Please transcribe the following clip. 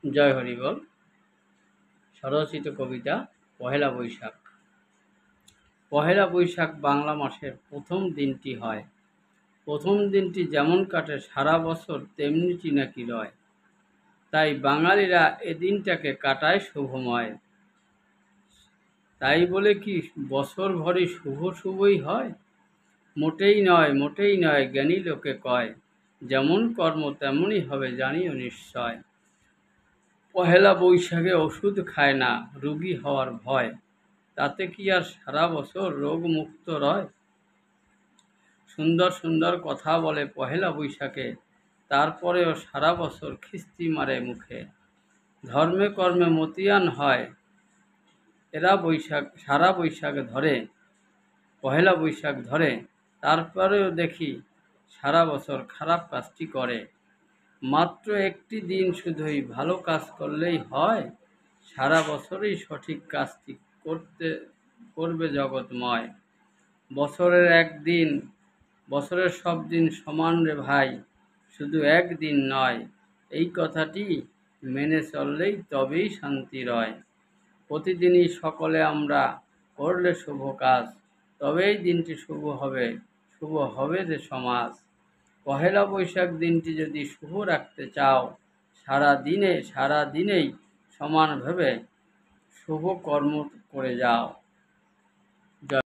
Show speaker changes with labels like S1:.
S1: জয় হরিবল। স্বরচিত কবিতা পহেলা বৈশাখ। পহেলা বৈশাখ বাংলা মাসের প্রথম দিনটি হয়। প্রথম দিনটি যেমন কাটে সারা বছর তেমনিটি নাকি রয়। তাই বাঙালিরা এ দিনটাকে কাটায় শুভময়। তাই বলে কি বছর ভরে শুভ শুভই হয়? মোটেই নয়, মোটেই নয়, জ্ঞানী লোকে কয়। যেমন কর্ম তেমনই হবে জানিও নিশ্চয়। পহেলা বৈশাখে ওষুধ খায় না রোগী হওয়ার ভয়। তাতে কি আর সারা বছর রোগ মুক্ত রয়? সুন্দর সুন্দর কথা বলে পহেলা বৈশাখে, তারপরেও সারা বছর খিস্তি মারে মুখে। ধর্মে কর্মে মতিয়ান হয় এরা সারা বৈশাখ ধরে, পহেলা বৈশাখ ধরে, তারপরেও দেখি সারা বছর খারাপ কাজটি করে। মাত্র একটি দিন শুধুই ভালো কাজ করলেই হয়? সারা বছরই সঠিক কাজটি করবে জগৎময়। বছরের একদিন, বছরের সব দিন সমান রে ভাই, শুধু একদিন নয়। এই কথাটি মেনে চললেই তবেই শান্তি রয়। প্রতিদিনই সকলে আমরা করলে শুভ কাজ, তবেই দিনটি শুভ হবে যে সমাজ। পহেলা বৈশাখ দিনটি যদি শুভ রাখতে চাও, সারা দিনেই সমান ভেবে শুভ কর্ম করে যাও।